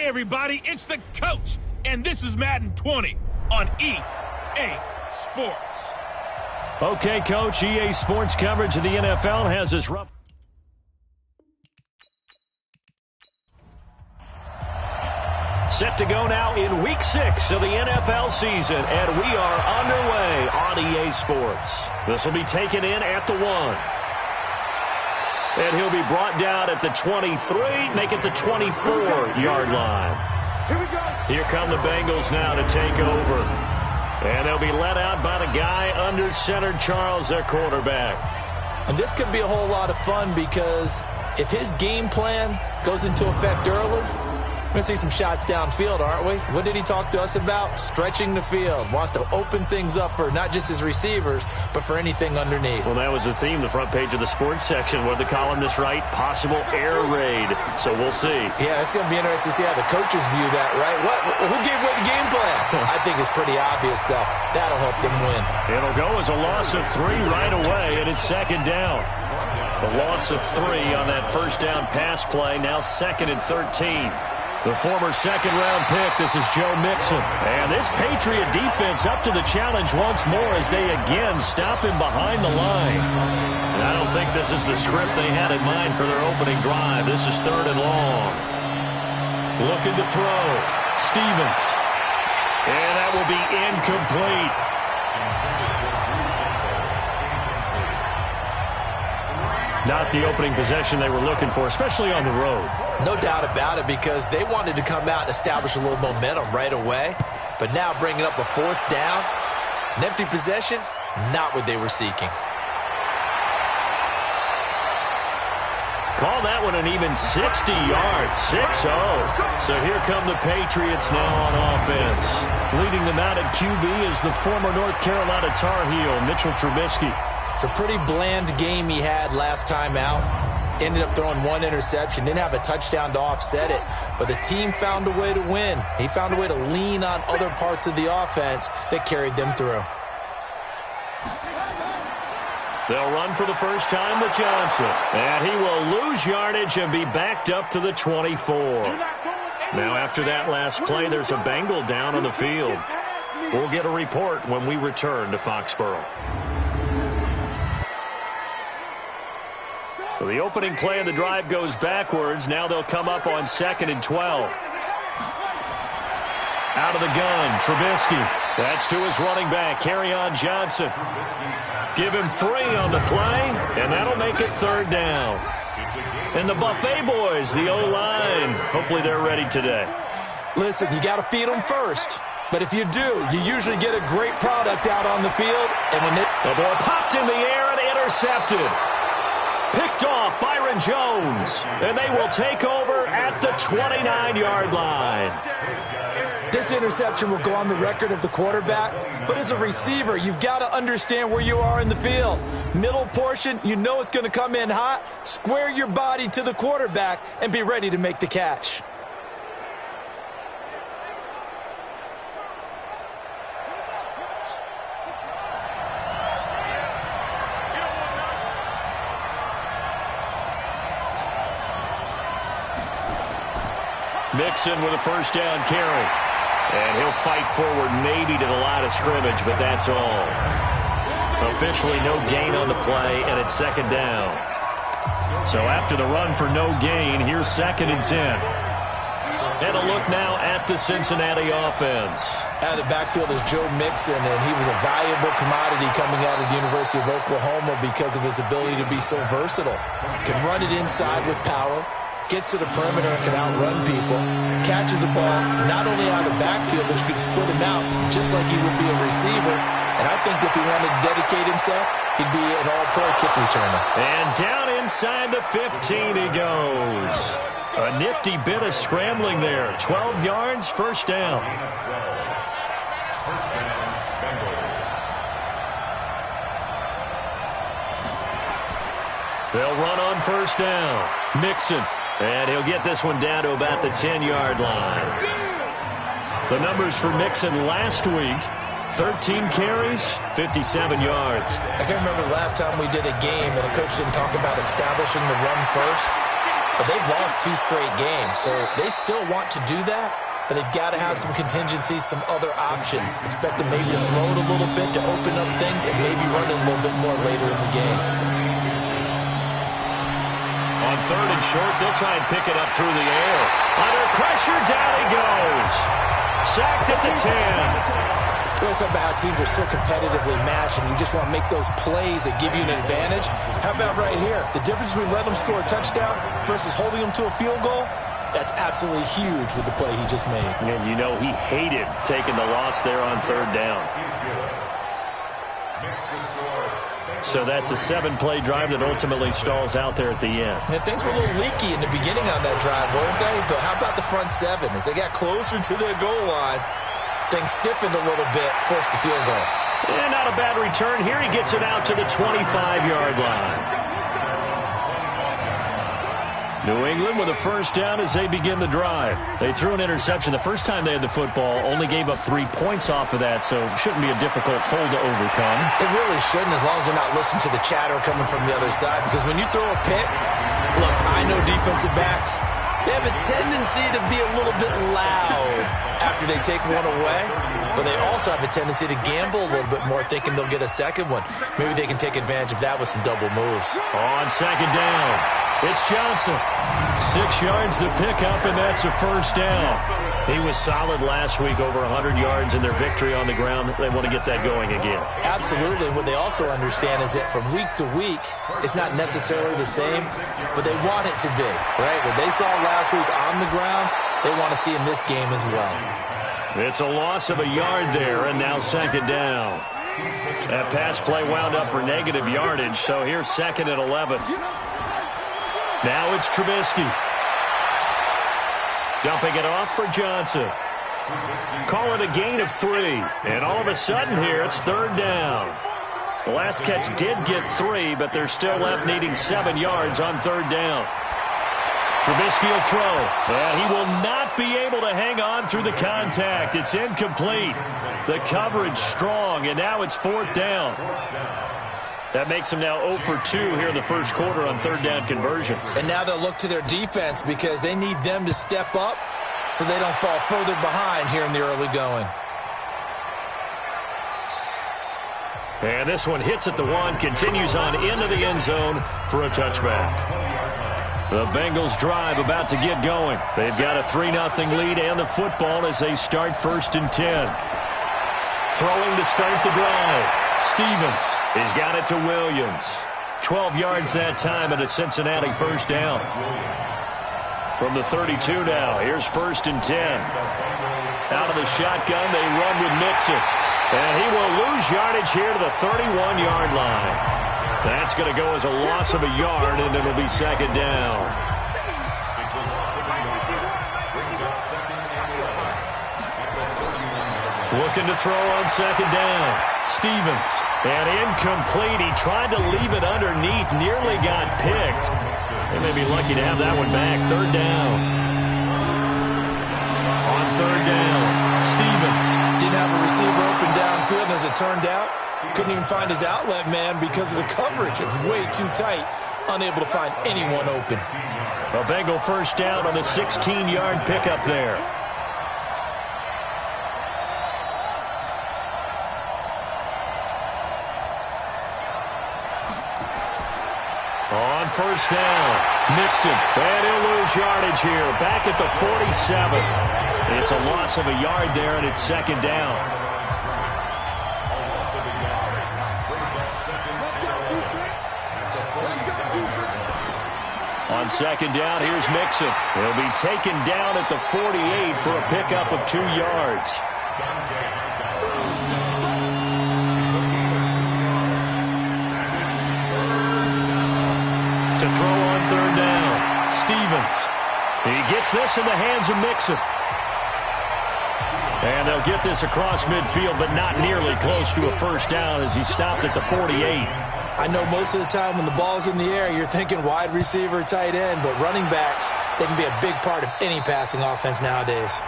Hey, everybody, it's the coach, and this is Madden 20 on EA Sports. Okay, Coach, EA Sports coverage of the NFL has us rough. Set to go now in Week 6 of the NFL season, and we are underway on EA Sports. This will be taken in at the 1. And he'll be brought down at the 23, make it the 24-yard line. Here we go. Here come the Bengals now to take over. And they'll be led out by the guy under center, Charles, their quarterback. And this could be a whole lot of fun because if his game plan goes into effect early, we're going to see some shots downfield, aren't we? What did he talk to us about? Stretching the field. Wants to open things up for not just his receivers, but for anything underneath. Well, that was the theme, the front page of the sports section. What did the columnist write? Possible air raid. So we'll see. Yeah, it's going to be interesting to see how the coaches view that, right? Who gave away the game plan? I think it's pretty obvious, though. That'll help them win. It'll go as a loss of 3 right away, and it's second down. The loss of 3 on that first down pass play. Now 2nd and 13. The former second-round pick, this is Joe Mixon. And this Patriot defense up to the challenge once more as they again stop him behind the line. And I don't think this is the script they had in mind for their opening drive. This is 3rd and long. Looking to throw. Stevens. And that will be incomplete. Not the opening possession they were looking for, especially on the road. No doubt about it, because they wanted to come out and establish a little momentum right away. But now bringing up a 4th down, an empty possession, not what they were seeking. Call that one an even 60 yards, 6-0. So here come the Patriots now on offense. Leading them out at QB is the former North Carolina Tar Heel, Mitchell Trubisky. It's a pretty bland game he had last time out. Ended up throwing 1 interception. Didn't have a touchdown to offset it. But the team found a way to win. He found a way to lean on other parts of the offense that carried them through. They'll run for the first time with Johnson. And he will lose yardage and be backed up to the 24. Now after that last play, there's a Bengal down on the field. We'll get a report when we return to Foxborough. So the opening play of the drive goes backwards. Now they'll come up on 2nd and 12. Out of the gun, Trubisky. That's to his running back, Kerryon Johnson. Give him 3 on the play, and that'll make it 3rd down. And the Buffet boys, the O-line, hopefully they're ready today. Listen, you got to feed them first. But if you do, you usually get a great product out on the field. And when the ball popped in the air and intercepted. Picked off Byron Jones, and they will take over at the 29-yard line. This interception will go on the record of the quarterback, but as a receiver, you've got to understand where you are in the field. Middle portion, you know it's going to come in hot. Square your body to the quarterback and be ready to make the catch. Mixon with a first down carry. And he'll fight forward maybe to the line of scrimmage, but that's all. Officially no gain on the play, and it's 2nd down. So after the run for no gain, here's 2nd and 10. And a look now at the Cincinnati offense. Out of the backfield is Joe Mixon, and he was a valuable commodity coming out of the University of Oklahoma because of his ability to be so versatile. Can run it inside with power. Gets to the perimeter and can outrun people, catches the ball not only out of the backfield, which could split him out just like he would be a receiver. And I think if he wanted to dedicate himself, he'd be an all-pro kick returner. And down inside the 15 he goes. A nifty bit of scrambling there. 12 yards, first down. They'll run on first down. Mixon. And he'll get this one down to about the 10-yard line. The numbers for Mixon last week, 13 carries, 57 yards. I can't remember the last time we did a game and a coach didn't talk about establishing the run first. but they've lost 2 straight games. So they still want to do that, but they've got to have some contingencies, some other options. Expect them maybe to throw it a little bit to open up things and maybe run it a little bit more later in the game. On 3rd and short, they'll try and pick it up through the air. Under pressure, down he goes. Sacked at the 10. We're talking about how teams are so competitively matched, and you just want to make those plays that give you an advantage. How about right here? The difference between letting them score a touchdown versus holding them to a field goal, that's absolutely huge with the play he just made. And you know he hated taking the loss there on 3rd down. So that's a 7-play drive that ultimately stalls out there at the end. And things were a little leaky in the beginning on that drive, weren't they? But how about the front 7? As they got closer to their goal line, things stiffened a little bit, forced the field goal. And not a bad return here. He gets it out to the 25-yard line. New England with a first down as they begin the drive. They threw an interception the first time they had the football, only gave up 3 points off of that, so shouldn't be a difficult hole to overcome. It really shouldn't, as long as they're not listening to the chatter coming from the other side, because when you throw a pick, look, I know defensive backs, they have a tendency to be a little bit loud after they take one away, but they also have a tendency to gamble a little bit more, thinking they'll get a second one. Maybe they can take advantage of that with some double moves. On 2nd down, it's Johnson. 6 yards the pickup, and that's a first down. He was solid last week, over 100 yards in their victory on the ground. They want to get that going again. Absolutely. What they also understand is that from week to week, it's not necessarily the same, but they want it to be, right? What they saw last week on the ground, they want to see in this game as well. It's a loss of a yard there, and now 2nd down. That pass play wound up for negative yardage, so here's 2nd and 11. Now it's Trubisky. Dumping it off for Johnson. Call it a gain of 3. And all of a sudden here, it's 3rd down. The last catch did get 3, but they're still left needing 7 yards on 3rd down. Trubisky will throw. He will not be able to hang on through the contact. It's incomplete. The coverage strong, and now it's 4th down. That makes them now 0 for 2 here in the first quarter on 3rd down conversions. And now they'll look to their defense because they need them to step up so they don't fall further behind here in the early going. And this one hits at the 1, continues on into the end zone for a touchback. The Bengals drive about to get going. They've got a 3-0 lead and the football as they start 1st and 10. Throwing to start the drive. Stevens has got it to Williams. 12 yards that time and a Cincinnati first down. From the 32 now, here's 1st and 10. Out of the shotgun, they run with Mixon. And he will lose yardage here to the 31-yard line. That's going to go as a loss of a yard, and it'll be 2nd down. Looking to throw on 2nd down. Stevens. And incomplete. He tried to leave it underneath. Nearly got picked. They may be lucky to have that one back. 3rd down. On 3rd down, Stevens. Didn't have a receiver open downfield, and as it turned out, couldn't even find his outlet man because of the coverage. It was way too tight. Unable to find anyone open. A Bengal first down on the 16-yard pickup there. On 1st down, Mixon, and he'll lose yardage here, back at the 47. It's a loss of a yard there, and it's 2nd down. On 2nd down, here's Mixon. He'll be taken down at the 48 for a pickup of 2 yards. To throw on 3rd down, Stevens. He gets this in the hands of Mixon. And they'll get this across midfield, but not nearly close to a first down as he stopped at the 48. I know most of the time when the ball's in the air, you're thinking wide receiver, tight end, but running backs, they can be a big part of any passing offense nowadays.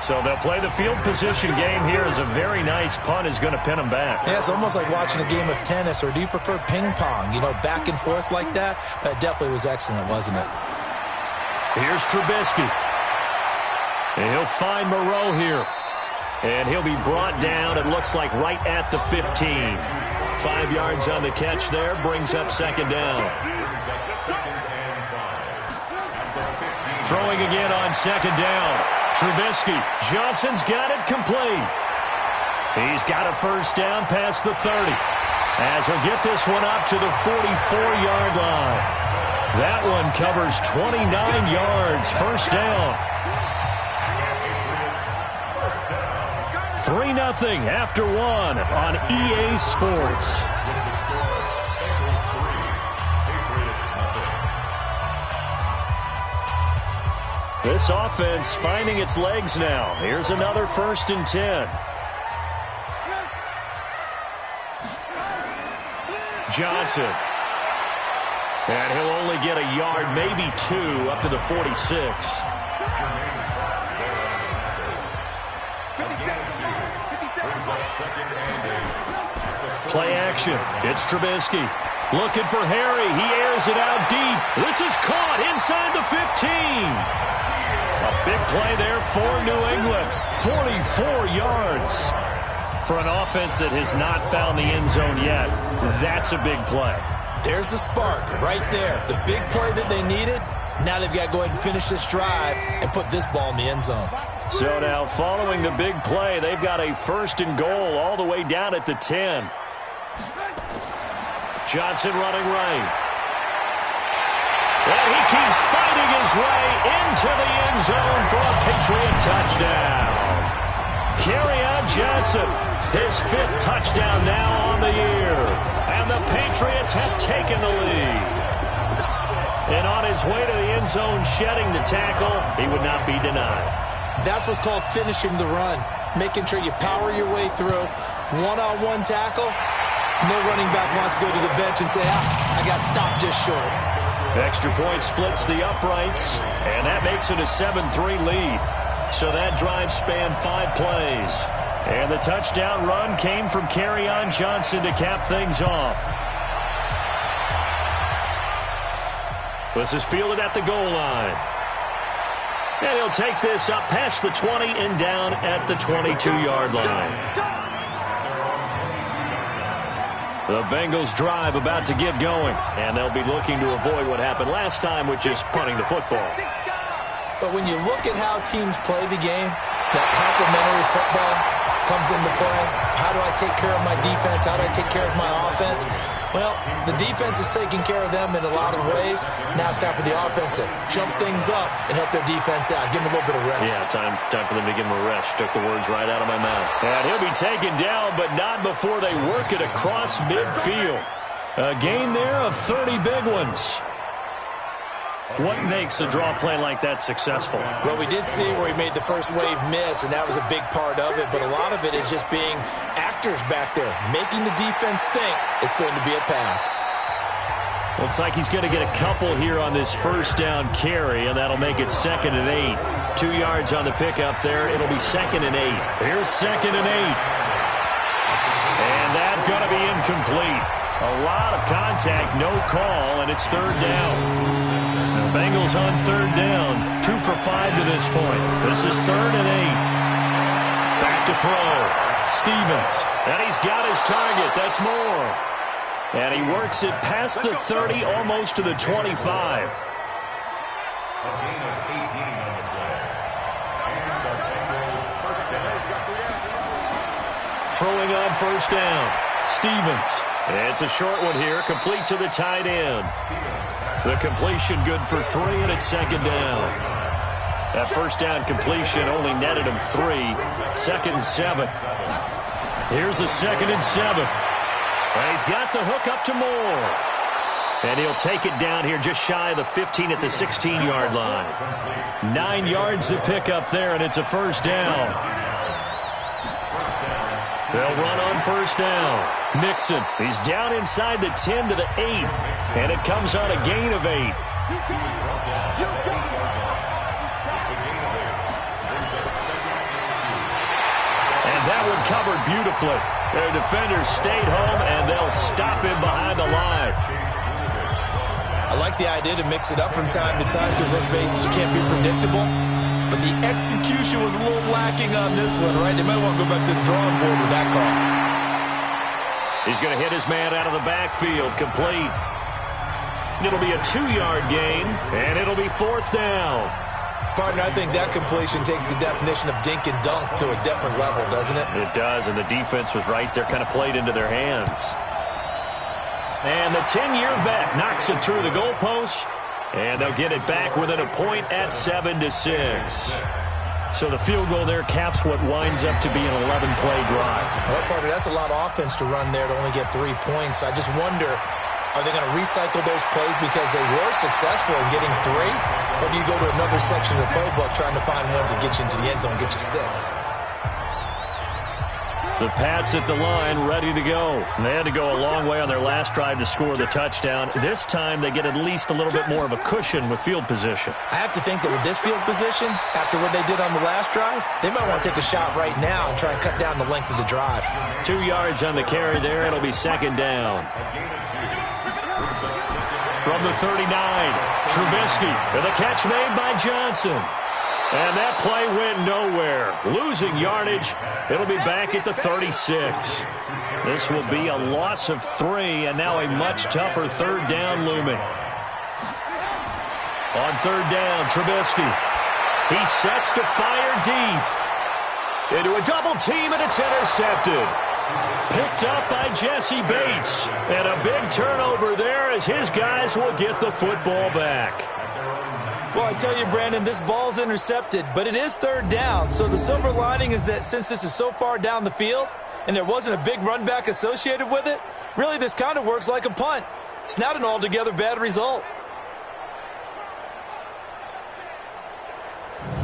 So they'll play the field position game here as a very nice punt is going to pin them back. Yeah, it's almost like watching a game of tennis, or do you prefer ping pong? You know, back and forth like that? That definitely was excellent, wasn't it? Here's Trubisky. And he'll find Moreau here. And he'll be brought down, it looks like, right at the 15. 5 yards on the catch there, brings up second down. Throwing again on second down. Trubisky. Johnson's got it complete. He's got a first down past the 30. As he'll get this one up to the 44-yard line. That one covers 29 yards. First down. 3-0 after 1 on EA Sports. This offense finding its legs now. Here's another 1st and 10. Johnson. And he'll only get a yard, maybe 2, up to the 46. Play action. It's Trubisky. Looking for Harry. He airs it out deep. This is caught inside the 15. A big play there for New England. 44 yards. For an offense that has not found the end zone yet, that's a big play. There's the spark right there. The big play that they needed. Now they've got to go ahead and finish this drive and put this ball in the end zone. So now following the big play, they've got a 1st and goal all the way down at the 10. Johnson running right. And he keeps fighting his way into the end zone for a Patriot touchdown. Kerryon Johnson, his 5th touchdown now on the year. And the Patriots have taken the lead. And on his way to the end zone, shedding the tackle, he would not be denied. That's what's called finishing the run. Making sure you power your way through. One-on-one tackle. No running back wants to go to the bench and say, I got stopped just short. Extra point splits the uprights, and that makes it a 7-3 lead. So that drive spanned 5 plays. And the touchdown run came from Kerryon Johnson to cap things off. This is fielded at the goal line. And he'll take this up past the 20 and down at the 22-yard line. The Bengals drive about to get going, and they'll be looking to avoid what happened last time, which is punting the football. But when you look at how teams play the game, that complementary football comes into play. How do I take care of my defense? How do I take care of my offense? Well, the defense is taking care of them in a lot of ways. Now it's time for the offense to jump things up and help their defense out. Give them a little bit of rest. Yeah, time for them to give them a rest. Took the words right out of my mouth. And he'll be taken down, but not before they work it across midfield. A gain there of 30 big ones. What makes a draw play like that successful? Well, we did see where he made the first wave miss, and that was a big part of it. But a lot of it is just being actors back there, making the defense think it's going to be a pass. Looks like he's going to get a couple here on this first down carry, and that'll make it 2nd and 8. 2 yards on the pickup there. It'll be 2nd and 8. Here's 2nd and 8. And that's going to be incomplete. A lot of contact, no call, and it's 3rd down. The Bengals on 3rd down. 2 for 5 to this point. This is 3rd and 8. Back to throw. Stevens. And he's got his target. That's more. And he works it past the 30, almost to the 25. Throwing on first down. Stevens. It's a short one here, complete to the tight end. The completion good for 3, and it's 2nd down. That first down completion only netted him 3. 2nd and 7. Here's a 2nd and 7. And he's got the hook up to Moore. And he'll take it down here just shy of the 15 at the 16-yard line. 9 yards to pick up there, and it's a first down. They'll run on first down. Mixon, he's down inside the 10 to the 8, and it comes on a gain of 8. And that one covered beautifully. Their defenders stayed home, and they'll stop him behind the line. I I like the idea to mix it up from time to time because, let's face it, you can't be predictable. But the execution was a little lacking on this one, right? They might want to go back to the drawing board with that call. He's going to hit his man out of the backfield, complete. It'll be a 2-yard gain, and it'll be 4th down. Partner, I think that completion takes the definition of dink and dunk to a different level, doesn't it? It does, and the defense was right there, kind of played into their hands. And the 10-year vet knocks it through the goalpost, and they'll get it back within a point at 7-6. So the field goal there caps what winds up to be an 11-play drive. Well, partner, that's a lot of offense to run there to only get 3 points. I just wonder, are they going to recycle those plays because they were successful in getting 3? Or do you go to another section of the playbook trying to find ones that get you into the end zone, get you 6? The Pats at the line, ready to go. They had to go a long way on their last drive to score the touchdown. This time, they get at least a little bit more of a cushion with field position. I have to think that with this field position, after what they did on the last drive, they might want to take a shot right now and try and cut down the length of the drive. 2 yards on the carry there. It'll be 2nd down. From the 39, Trubisky with a catch made by Johnson. And that play went nowhere. Losing yardage. It'll be back at the 36. This will be a loss of 3, and now a much tougher 3rd down looming. On 3rd down, Trubisky. He sets to fire deep. Into a double team, and it's intercepted. Picked up by Jesse Bates. And a big turnover there as his guys will get the football back. Well, I tell you, Brandon, this ball's intercepted, but it is 3rd down. So the silver lining is that since this is so far down the field and there wasn't a big run back associated with it, really this kind of works like a punt. It's not an altogether bad result.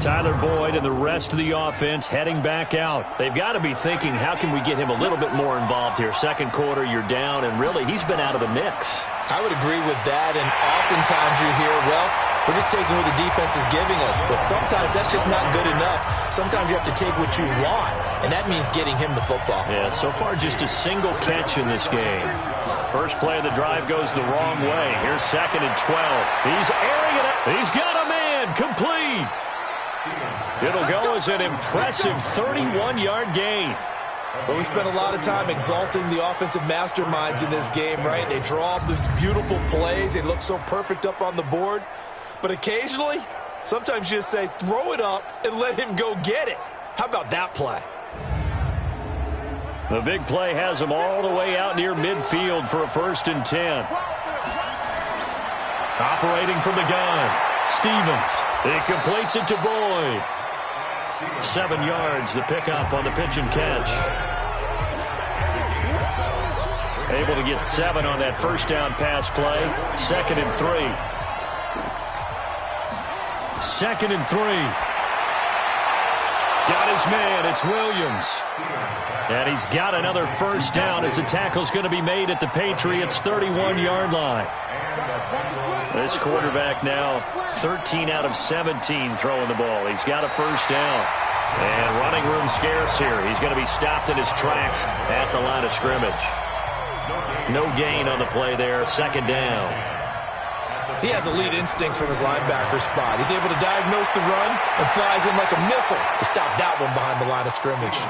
Tyler Boyd and the rest of the offense heading back out. They've got to be thinking, how can we get him a little bit more involved here? 2nd quarter, you're down, and really, he's been out of the mix. I would agree with that, and oftentimes you hear, well, we're just taking what the defense is giving us. But sometimes that's just not good enough. Sometimes you have to take what you want, and that means getting him the football. Yeah, so far just a single catch in this game. First play of the drive goes the wrong way. Here's 2nd and 12. He's airing it up. He's got a man. Complete. It'll go as an impressive 31-yard gain. But we spent a lot of time exalting the offensive masterminds in this game, right? They draw up these beautiful plays. They look so perfect up on the board. But occasionally, sometimes you just say, throw it up and let him go get it. How about that play? The big play has him all the way out near midfield for a 1st and 10. Operating from the gun, Stevens. He completes it to Boyd. 7 yards, the pickup on the pitch and catch. Able to get 7 on that 1st down pass play. 2nd and 3. 2nd and 3. Got his man. It's Williams. And he's got another 1st down as the tackle's going to be made at the Patriots' 31-yard line. This quarterback now 13 out of 17 throwing the ball. He's got a 1st down. And running room scarce here. He's going to be stopped in his tracks at the line of scrimmage. No gain on the play there. 2nd down. He has elite instincts from his linebacker spot. He's able to diagnose the run and flies in like a missile to stop that one behind the line of scrimmage.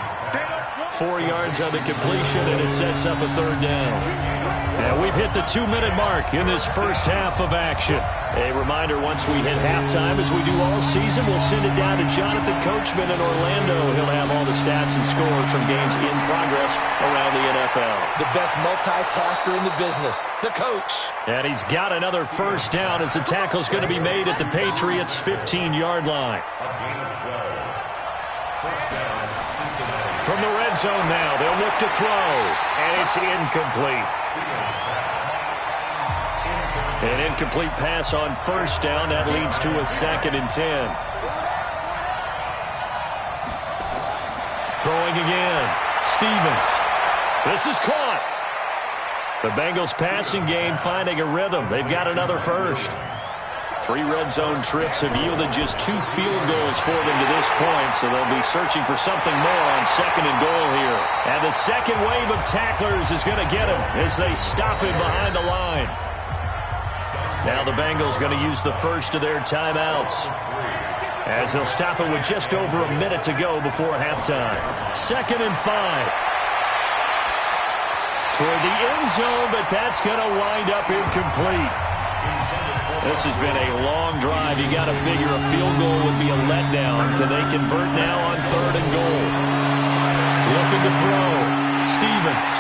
4 yards on the completion, and it sets up a 3rd down. And we've hit the 2-minute mark in this first half of action. A reminder, once we hit halftime, as we do all season, we'll send it down to Jonathan Coachman in Orlando. He'll have all the stats and scores from games in progress around the NFL. The best multitasker in the business, the coach. And he's got another 1st down as the tackle's going to be made at the Patriots' 15-yard line. From the red zone now, they'll look to throw, and it's incomplete. An incomplete pass on 1st down. That leads to a 2nd and 10. Throwing again. Stevens. This is caught. The Bengals passing game finding a rhythm. They've got another 1st. 3 red zone trips have yielded just 2 field goals for them to this point, so they'll be searching for something more on 2nd and goal here. And the second wave of tacklers is going to get him as they stop him behind the line. Now the Bengals going to use the first of their timeouts, as they'll stop it with just over a minute to go before halftime. 2nd and 5. Toward the end zone, but that's going to wind up incomplete. This has been a long drive. You got to figure a field goal would be a letdown. Can they convert now on 3rd and goal? Looking to throw. Stevens.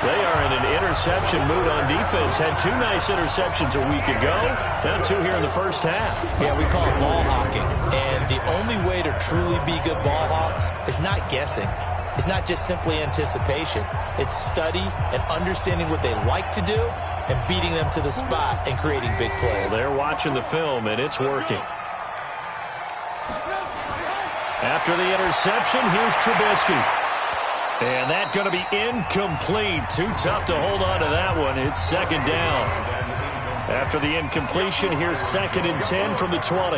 They are in an interception mood on defense. Had 2 nice interceptions a week ago. Now 2 here in the first half. Yeah, we call it ball hawking. And the only way to truly be good ball hawks is not guessing. It's not just simply anticipation. It's study and understanding what they like to do and beating them to the spot and creating big plays. Well, they're watching the film, and it's working. After the interception, here's Trubisky. And that's going to be incomplete. Too tough to hold on to that one. It's 2nd down. After the incompletion, here's 2nd and 10 from the 20.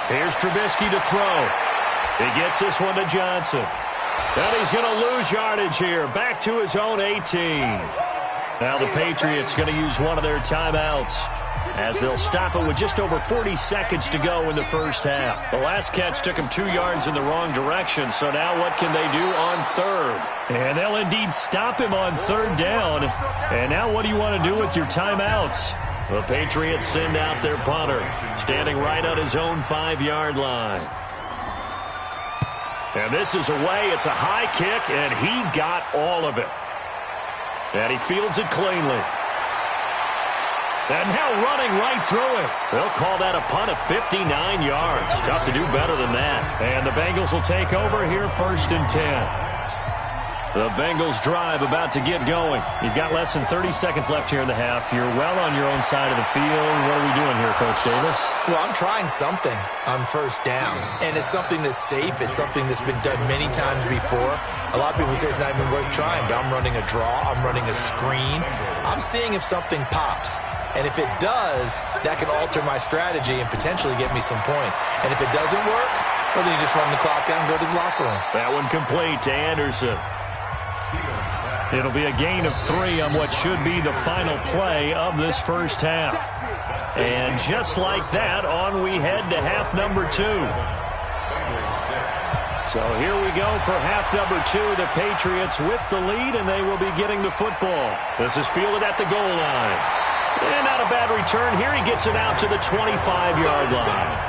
Here's Trubisky to throw. He gets this one to Johnson. And he's going to lose yardage here. Back to his own 18. Now the Patriots going to use one of their timeouts, as they'll stop it with just over 40 seconds to go in the first half. The last catch took them 2 yards in the wrong direction, so now what can they do on 3rd? And they'll indeed stop him on 3rd down. And now what do you want to do with your timeouts? The Patriots send out their punter, standing right on his own 5-yard line. And this is away. It's a high kick, and he got all of it. And he fields it cleanly. And now running right through it. They'll call that a punt of 59 yards. Tough to do better than that. And the Bengals will take over here 1st and 10. The Bengals drive about to get going. You've got less than 30 seconds left here in the half. You're well on your own side of the field. What are we doing here, Coach Davis? Well, I'm trying something on 1st down. And it's something that's safe. It's something that's been done many times before. A lot of people say it's not even worth trying, but I'm running a draw. I'm running a screen. I'm seeing if something pops. And if it does, that can alter my strategy and potentially get me some points. And if it doesn't work, well, then you just run the clock down and go to the locker room. That one complete to Anderson. It'll be a gain of 3 on what should be the final play of this first half. And just like that, on we head to half number 2. So here we go for half number 2. The Patriots with the lead, and they will be getting the football. This is fielded at the goal line. And not a bad return here. He gets it out to the 25-yard line.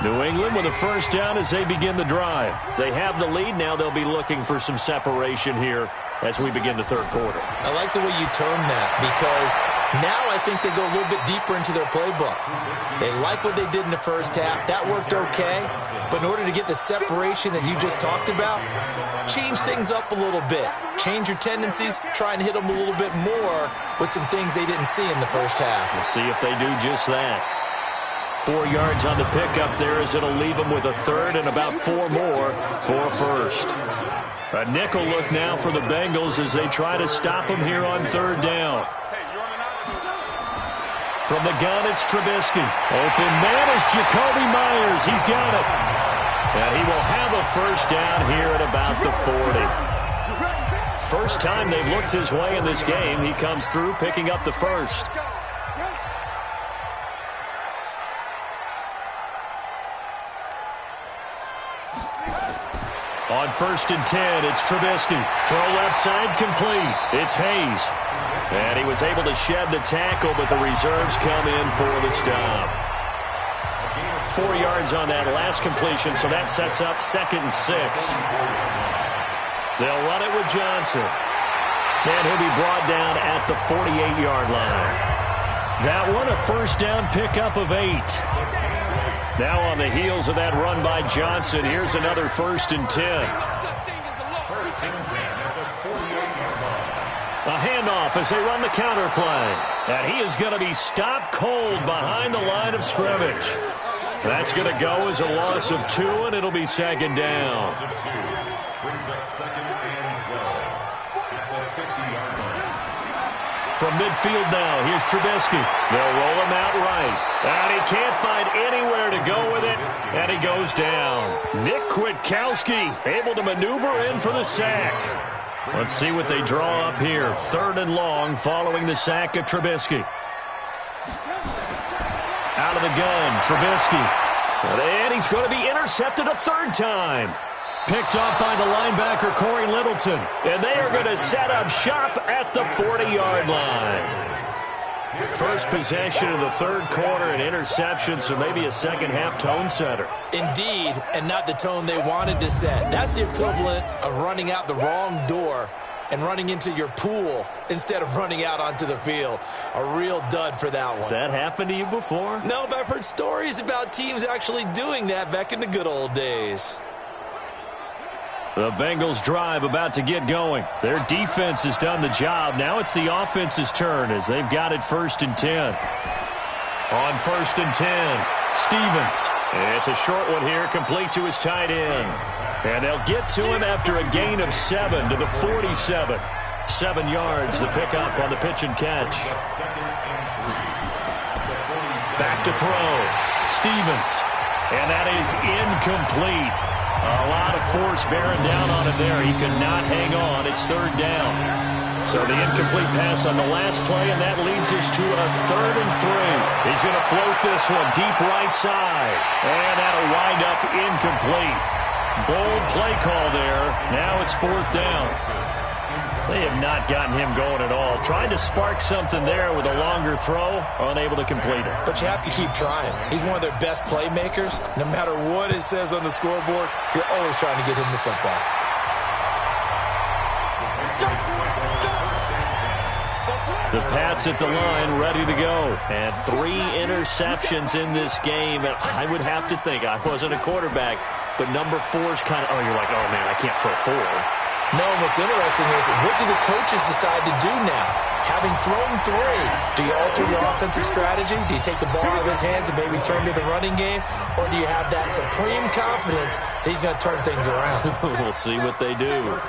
New England with a first down as they begin the drive. They have the lead. Now they'll be looking for some separation here as we begin the 3rd quarter. I like the way you term that, because now I think they go a little bit deeper into their playbook. They like what they did in the first half. That worked okay. But in order to get the separation that you just talked about, change things up a little bit. Change your tendencies. Try and hit them a little bit more with some things they didn't see in the first half. We'll see if they do just that. 4 yards on the pickup there, as it'll leave them with a 3rd and about 4 more for 1st. A nickel look now for the Bengals as they try to stop them here on 3rd down. From the gun, it's Trubisky. Open man is Jacoby Myers. He's got it. And he will have a first down here at about the 40. First time they've looked his way in this game. He comes through picking up the first. On 1st and 10, it's Trubisky. Throw left side complete. It's Hayes. And he was able to shed the tackle, but the reserves come in for the stop. 4 yards on that last completion, so that sets up 2nd and 6. They'll run it with Johnson. And he'll be brought down at the 48-yard line. That one, a first down pickup of 8. Now on the heels of that run by Johnson, here's another 1st and 10. A handoff as they run the counter play. And he is going to be stopped cold behind the line of scrimmage. That's going to go as a loss of 2, and it'll be 2nd down. From midfield now, here's Trubisky. They'll roll him out right. And he can't find anywhere to go with it, and he goes down. Nick Kwiatkowski able to maneuver in for the sack. Let's see what they draw up here. 3rd and long following the sack of Trubisky. Out of the gun, Trubisky. And he's going to be intercepted a 3rd time. Picked off by the linebacker, Corey Littleton. And they are going to set up shop at the 40-yard line. First possession of the 3rd quarter, an interception, so maybe a second-half tone setter. Indeed, and not the tone they wanted to set. That's the equivalent of running out the wrong door and running into your pool instead of running out onto the field. A real dud for that one. Has that happened to you before? No, but I've heard stories about teams actually doing that back in the good old days. The Bengals drive about to get going. Their defense has done the job. Now it's the offense's turn as they've got it 1st and 10. On 1st and 10, Stevens. It's a short one here, complete to his tight end. And they'll get to him after a gain of 7 to the 47. 7 yards, the pickup on the pitch and catch. Back to throw. Stevens. And that is incomplete. A lot of force bearing down on him there. He could not hang on. It's 3rd down. So the incomplete pass on the last play, and that leads us to a 3rd and 3. He's going to float this one deep right side. And that'll wind up incomplete. Bold play call there. Now it's 4th down. They have not gotten him going at all. Trying to spark something there with a longer throw, unable to complete it. But you have to keep trying. He's one of their best playmakers. No matter what it says on the scoreboard, you're always trying to get him the football. The Pats at the line, ready to go. And 3 interceptions in this game. And I would have to think, I wasn't a quarterback, but number 4's kind of, you're like, oh, man, I can't throw 4. No, what's interesting is, what do the coaches decide to do now? Having thrown 3, do you alter your offensive strategy? Do you take the ball out of his hands and maybe turn to the running game? Or do you have that supreme confidence that he's going to turn things around? We'll see what they do.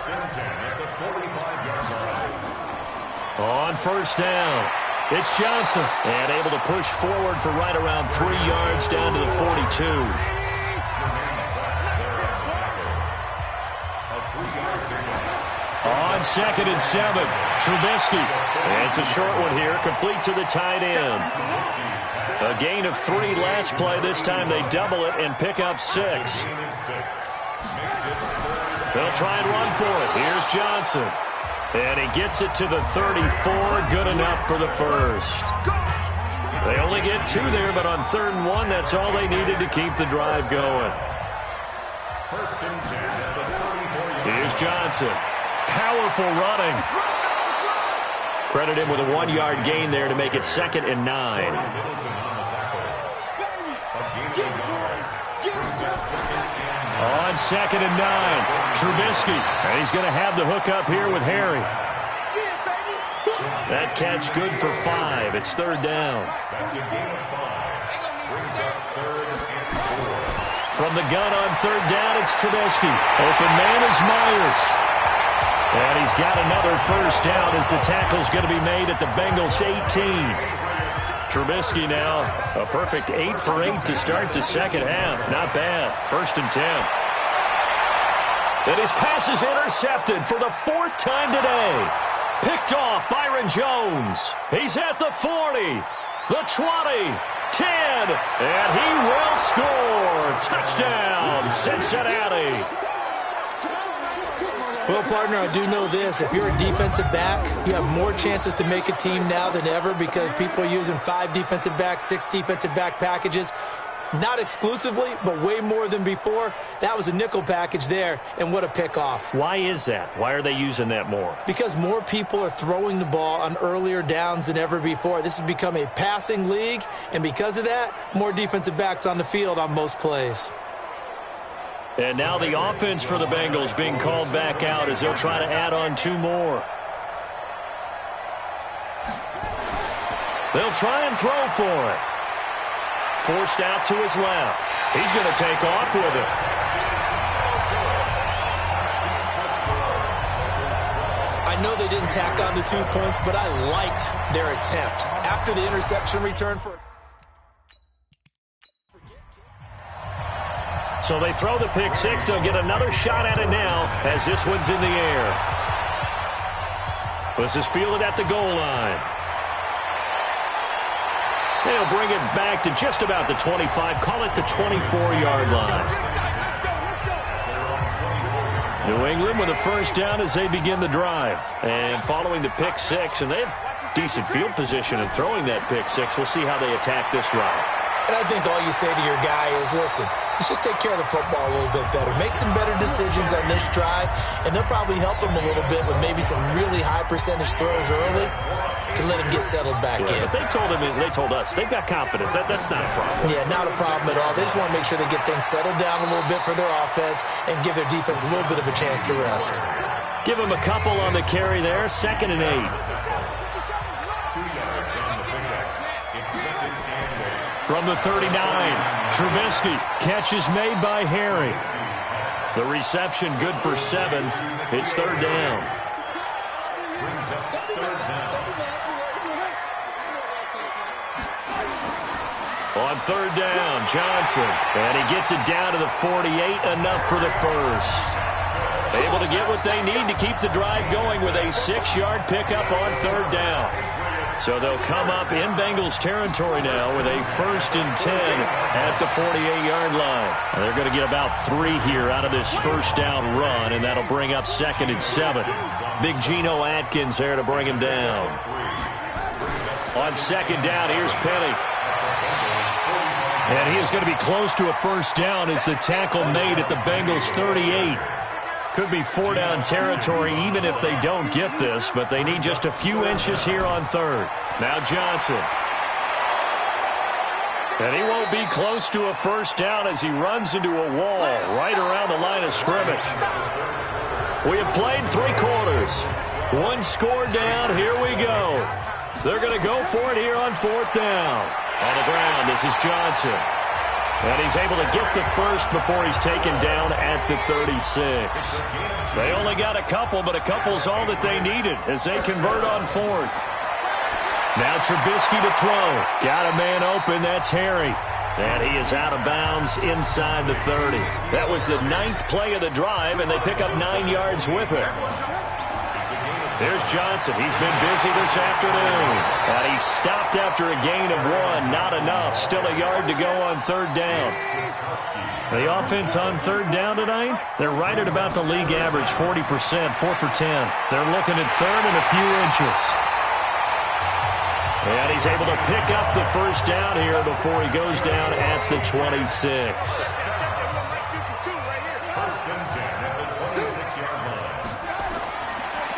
On 1st down, it's Johnson. And able to push forward for right around 3 yards down to the 42. On 2nd and 7, Trubisky. And it's a short one here, complete to the tight end. A gain of 3 last play. This time they double it and pick up 6. They'll try and run for it. Here's Johnson. And he gets it to the 34. Good enough for the 1st. They only get 2 there, but on 3rd and 1, that's all they needed to keep the drive going. Here's Johnson. Powerful running. Credit him with a 1-yard gain there to make it 2nd and 9. On 2nd and 9, Trubisky. And he's going to have the hook up here with Harry. That catch good for 5. It's 3rd down. From the gun on 3rd down, it's Trubisky. Open man is Myers. And he's got another 1st down as the tackle's going to be made at the Bengals 18. Trubisky now, a perfect 8 for 8 to start the 2nd half. Not bad. 1st and 10. And his pass is intercepted for the 4th time today. Picked off Byron Jones. He's at the 40, the 20, 10, and he will score. Touchdown, Cincinnati. Well, partner, I do know this. If you're a defensive back, you have more chances to make a team now than ever because people are using 5 defensive backs, 6 defensive back packages. Not exclusively, but way more than before. That was a nickel package there, and what a pickoff. Why is that? Why are they using that more? Because more people are throwing the ball on earlier downs than ever before. This has become a passing league, and because of that, more defensive backs on the field on most plays. And now the offense for the Bengals being called back out as they'll try to add on 2 more. They'll try and throw for it. Forced out to his left. He's going to take off with it. I I know they didn't tack on the 2 points, but I liked their attempt. After the interception return for... So they throw the pick six. They'll get another shot at it now as this one's in the air. This is fielded at the goal line. They'll bring it back to just about the 25. Call it the 24-yard line. New England with a first down as they begin the drive. And following the pick six, and they have decent field position in throwing that pick six. We'll see how they attack this drive. And I think all you say to your guy is, listen, let's just take care of the football a little bit better. Make some better decisions on this drive, and they'll probably help him a little bit with maybe some really high percentage throws early to let him get settled back in. But they told us they've got confidence. That's not a problem. Yeah, not a problem at all. They just want to make sure they get things settled down a little bit for their offense and give their defense a little bit of a chance to rest. Give them a couple on the carry there. 2nd and 8. From the 39, Trubisky. Catch is made by Harry. The reception good for 7. It's 3rd down. On 3rd down, Johnson. And he gets it down to the 48, enough for the first. Able to get what they need to keep the drive going with a 6-yard pickup on 3rd down. So they'll come up in Bengals territory now with a 1st and 10 at the 48-yard line. And they're going to get about 3 here out of this first down run, and that'll bring up 2nd and 7. Big Geno Atkins there to bring him down. On 2nd down, here's Penny. And he is going to be close to a first down as the tackle made at the Bengals 38. Could be 4-down territory even if they don't get this, but they need just a few inches here on 3rd. Now Johnson. And he won't be close to a first down as he runs into a wall right around the line of scrimmage. We have played 3 quarters. 1 score down. Here we go. They're going to go for it here on 4th down. On the ground, this is Johnson. And he's able to get the first before he's taken down at the 36. They only got a couple, but a couple's all that they needed as they convert on 4th. Now Trubisky to throw. Got a man open. That's Harry. And he is out of bounds inside the 30. That was the 9th play of the drive, and they pick up 9 yards with it. There's Johnson. He's been busy this afternoon. And he stopped after a gain of 1. Not enough. Still a yard to go on 3rd down. The offense on 3rd down tonight, they're right at about the league average, 40%, 4 for 10. They're looking at 3rd and a few inches. And he's able to pick up the first down here before he goes down at the 26.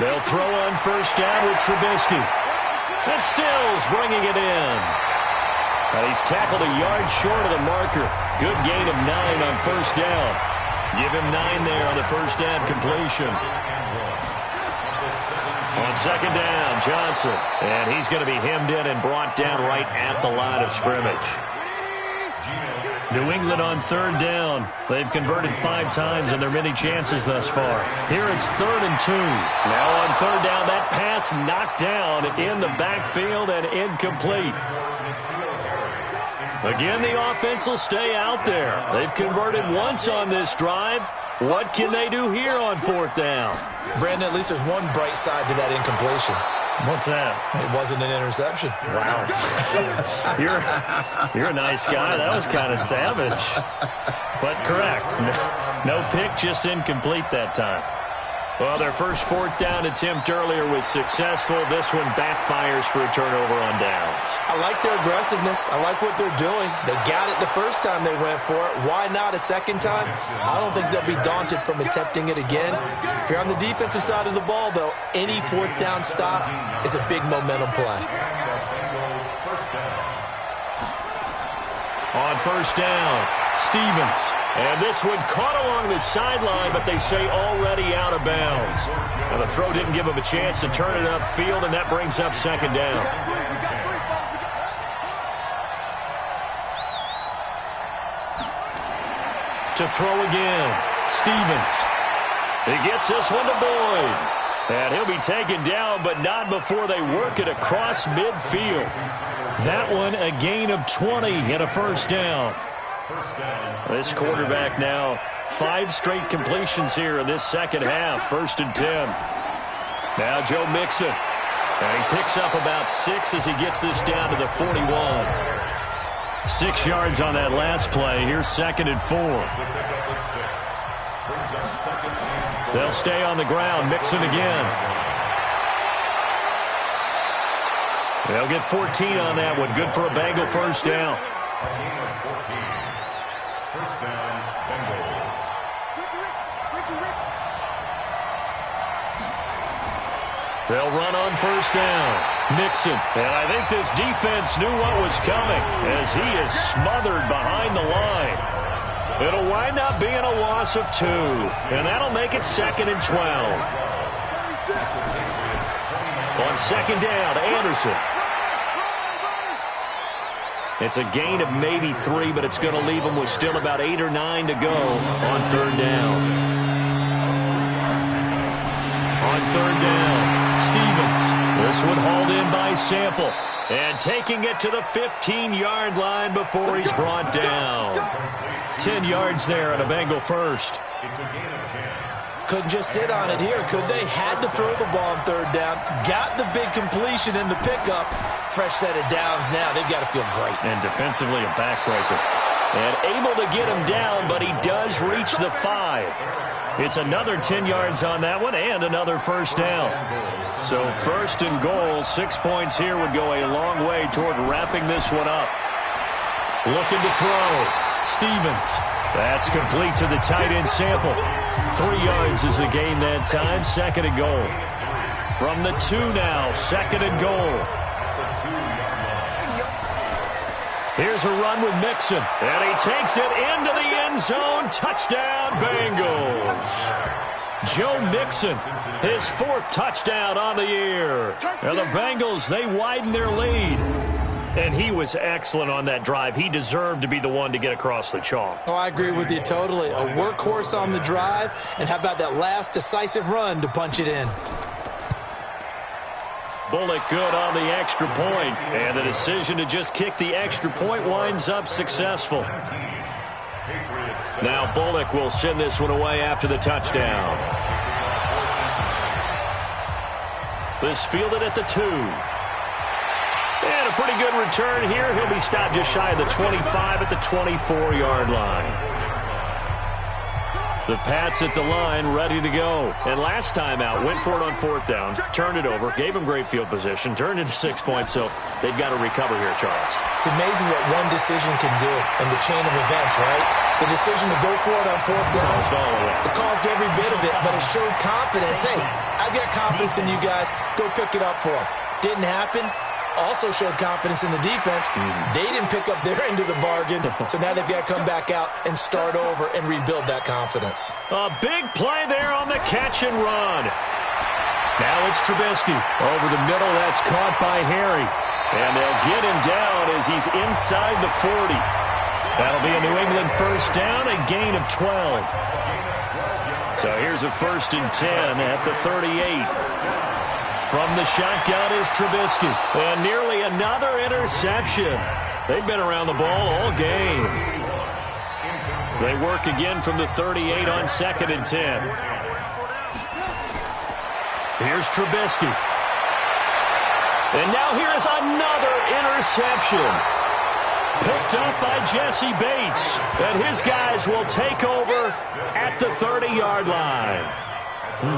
They'll throw on first down with Trubisky. And Stills bringing it in. And he's tackled a yard short of the marker. Good gain of 9 on first down. Give him 9 there on the first down completion. On 2nd down, Johnson. And he's going to be hemmed in and brought down right at the line of scrimmage. New England on 3rd down. They've converted 5 times in their many chances thus far. Here it's 3rd and 2. Now on 3rd down, that pass knocked down in the backfield and incomplete. Again, the offense will stay out there. They've converted once on this drive. What can they do here on 4th down? Brandon, at least there's one bright side to that incompletion. What's that? It wasn't an interception. Wow. You're a nice guy. That was kind of savage. But correct. No pick, just incomplete that time. Well, their first 4th down attempt earlier was successful. This one backfires for a turnover on downs. I like their aggressiveness. I like what they're doing. They got it the first time they went for it. Why not a second time? I don't think they'll be daunted from attempting it again. If you're on the defensive side of the ball, though, any 4th down stop is a big momentum play. On first down, Stevens. And this one caught along the sideline, but they say already out of bounds. Now the throw didn't give him a chance to turn it upfield, and that brings up 2nd down. To throw again, Stevens. He gets this one to Boyd. And he'll be taken down, but not before they work it across midfield. That one, a gain of 20 and a first down. This quarterback now 5 straight completions here in this second half. 1st and 10. Now Joe Mixon. And he picks up about 6 as he gets this down to the 41. 6 yards on that last play. Here's 2nd and 4. They'll stay on the ground. Mixon again. They'll get 14 on that one. Good for a Bengal first down. They'll run on first down. Mixon. And I think this defense knew what was coming as he is smothered behind the line. It'll wind up being a loss of 2. And that'll make it 2nd and 12. On 2nd down, Anderson. It's a gain of maybe 3, but it's going to leave them with still about 8 or 9 to go on 3rd down. On 3rd down, Stevens. This one hauled in by Sample. And taking it to the 15-yard line before he's brought down. 10 yards there on a Bengal first. Couldn't just sit on it here, could they? Had to throw the ball on 3rd down. Got the big completion in the pickup. Fresh set of downs now. They've got to feel great. And defensively a backbreaker. And able to get him down, but he does reach the 5. It's another 10 yards on that one and another first down. So 1st and goal, 6 points here would go a long way toward wrapping this one up. Looking to throw. Stevens. That's complete to the tight end Sample. 3 yards is the gain that time. 2nd and goal. From the 2 now, 2nd and goal. Here's a run with Mixon. And he takes it into the end zone. Touchdown, Bengals. Joe Mixon, his 4th touchdown on the year. And the Bengals, they widen their lead. And he was excellent on that drive. He deserved to be the one to get across the chalk. Oh, I agree with you totally. A workhorse on the drive. And how about that last decisive run to punch it in? Bullock good on the extra point. And the decision to just kick the extra point winds up successful. Now Bullock will send this one away after the touchdown. This fielded at the 2. And a pretty good return here. He'll be stopped just shy of the 25 at the 24-yard line. The Pats at the line, ready to go. And last time out, went for it on 4th down, turned it over, gave him great field position, turned it to 6 points, so they've got to recover here, Charles. It's amazing what one decision can do in the chain of events, right? The decision to go for it on 4th down, it caused every bit of it, but it showed confidence. Hey, I've got confidence in you guys. Go pick it up for them. Didn't happen. Also showed confidence in the defense. They didn't pick up their end of the bargain, so now they've got to come back out and start over and rebuild that confidence. A big play there on the catch and run. Now it's Trubisky. Over the middle, that's caught by Harry. And they'll get him down as he's inside the 40. That'll be a New England first down, a gain of 12. So here's a 1st and 10 at the 38. From the shotgun is Trubisky. And nearly another interception. They've been around the ball all game. They work again from the 38 on 2nd and 10. Here's Trubisky. And now here is another interception. Picked up by Jesse Bates. And his guys will take over at the 30-yard line.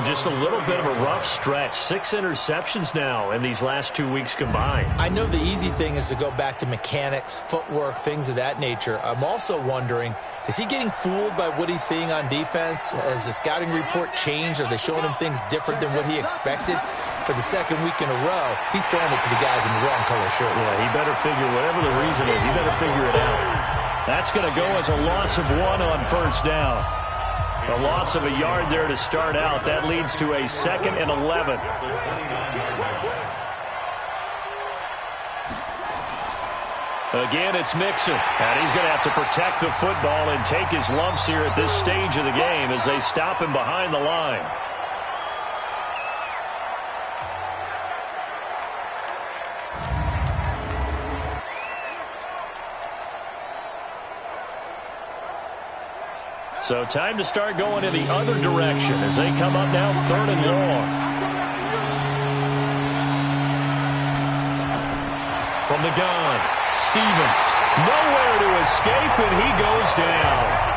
Just a little bit of a rough stretch. 6 interceptions now in these last 2 weeks combined. I know the easy thing is to go back to mechanics, footwork, things of that nature. I'm also wondering, is he getting fooled by what he's seeing on defense? Has the scouting report changed? Are they showing him things different than what he expected? For the 2nd week in a row, he's throwing it to the guys in the wrong color shirts. Yeah, he better figure, whatever the reason is, he better figure it out. That's going to go as a loss of 1 on first down. A loss of a yard there to start out. That leads to a 2nd and 11. Again, it's Mixon. And he's going to have to protect the football and take his lumps here at this stage of the game as they stop him behind the line. So time to start going in the other direction as they come up now 3rd and long. From the gun, Stevens. Nowhere to escape, and he goes down.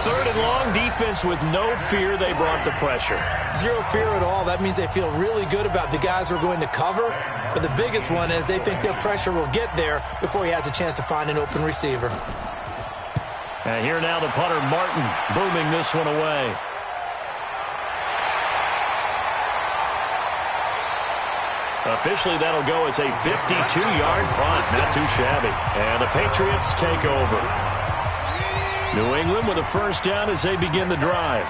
3rd and long, defense with no fear. They brought the pressure. Zero fear at all. That means they feel really good about the guys who are going to cover. But the biggest one is they think their pressure will get there before he has a chance to find an open receiver. And here now the punter, Martin, booming this one away. Officially, that'll go as a 52-yard punt. Not too shabby. And the Patriots take over. New England with a first down as they begin the drive.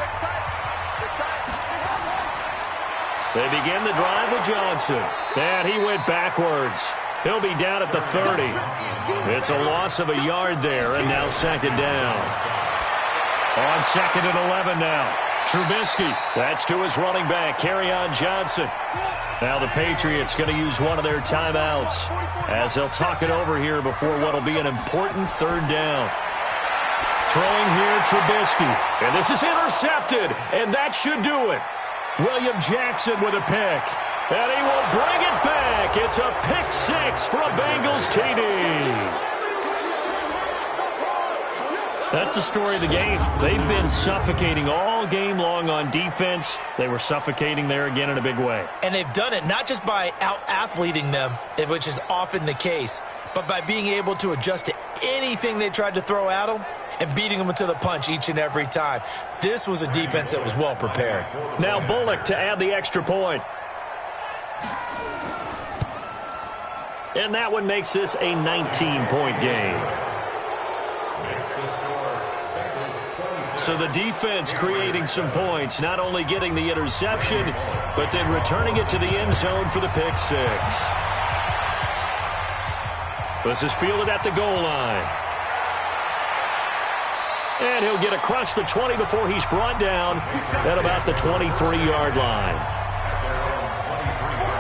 They begin the drive with Johnson. And he went backwards. He'll be down at the 30. It's a loss of a yard there, and now 2nd down. On 2nd and 11 now. Trubisky. That's to his running back, Kerryon Johnson. Now the Patriots going to use one of their timeouts as they'll talk it over here before what will be an important 3rd down. Throwing here, Trubisky. And this is intercepted, and that should do it. William Jackson with a pick. And he will bring it back. It's a pick 6 for a Bengals TD. That's the story of the game. They've been suffocating all game long on defense. They were suffocating there again in a big way. And they've done it not just by out-athleting them, which is often the case, but by being able to adjust to anything they tried to throw at them and beating them to the punch each and every time. This was a defense that was well prepared. Now Bullock to add the extra point. And that one makes this a 19-point game. So the defense creating some points, not only getting the interception, but then returning it to the end zone for the pick 6. This is fielded at the goal line. And he'll get across the 20 before he's brought down at about the 23-yard line.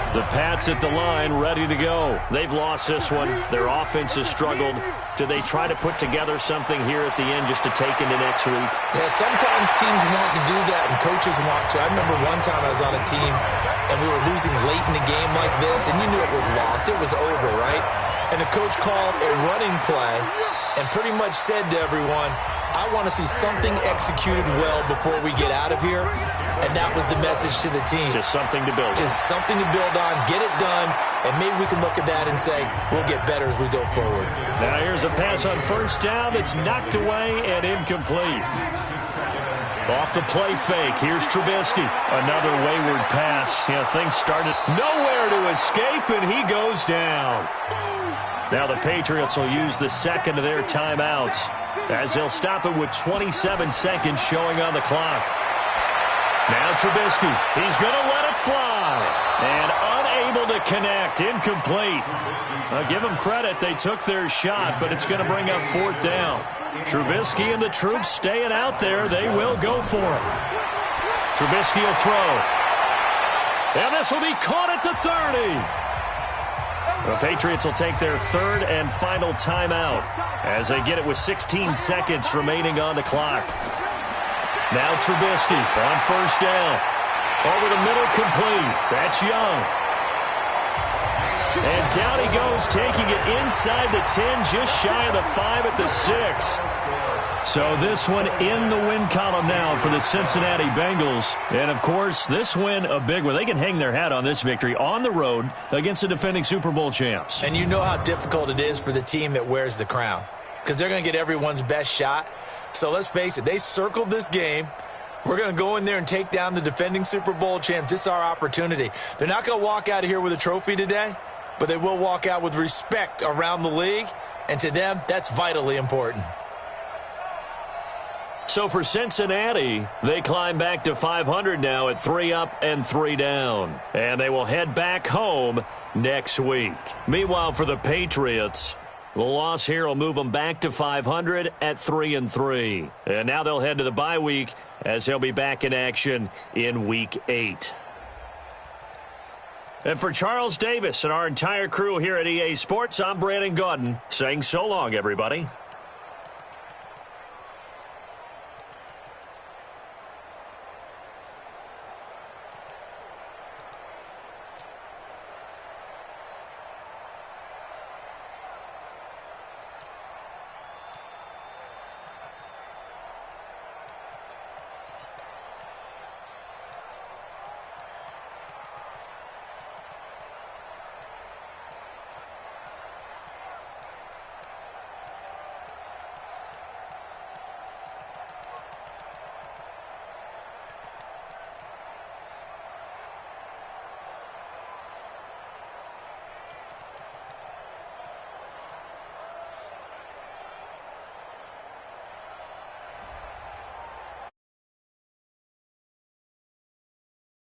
The Pats at the line ready to go. They've lost this one. Their offense has struggled. Do they try to put together something here at the end just to take into next week? Yeah, sometimes teams want to do that and coaches want to. I remember one time I was on a team and we were losing late in the game like this, and you knew it was lost. It was over, right? And the coach called a running play and pretty much said to everyone, I want to see something executed well before we get out of here. And that was the message to the team. Just something to build on. Just something to build on, get it done, and maybe we can look at that and say, we'll get better as we go forward. Now here's a pass on first down that's knocked away and incomplete. Off the play fake, here's Trubisky. Another wayward pass. Things started nowhere to escape, and he goes down. Now the Patriots will use the second of their timeouts as they'll stop it with 27 seconds showing on the clock. Now Trubisky, he's going to let it fly. And unable to connect, incomplete. Give them credit, they took their shot, but it's going to bring up 4th down. Trubisky and the troops staying out there. They will go for it. Trubisky will throw. And this will be caught at the 30. The Patriots will take their 3rd and final timeout as they get it with 16 seconds remaining on the clock. Now Trubisky on first down. Over the middle, complete. That's Young. And down he goes, taking it inside the 10, just shy of the 5 at the 6. So this one in the win column now for the Cincinnati Bengals. And, of course, this win a big one. They can hang their hat on this victory on the road against the defending Super Bowl champs. And you know how difficult it is for the team that wears the crown, because they're going to get everyone's best shot. So let's face it, they circled this game. We're going to go in there and take down the defending Super Bowl champs. This is our opportunity. They're not going to walk out of here with a trophy today, but they will walk out with respect around the league. And to them, that's vitally important. So for Cincinnati, they climb back to 500 now at 3 up and 3 down. And they will head back home next week. Meanwhile, for the Patriots, the loss here will move them back to 500 at 3-3. And now they'll head to the bye week as they'll be back in action in Week 8. And for Charles Davis and our entire crew here at EA Sports, I'm Brandon Gaudin saying so long, everybody.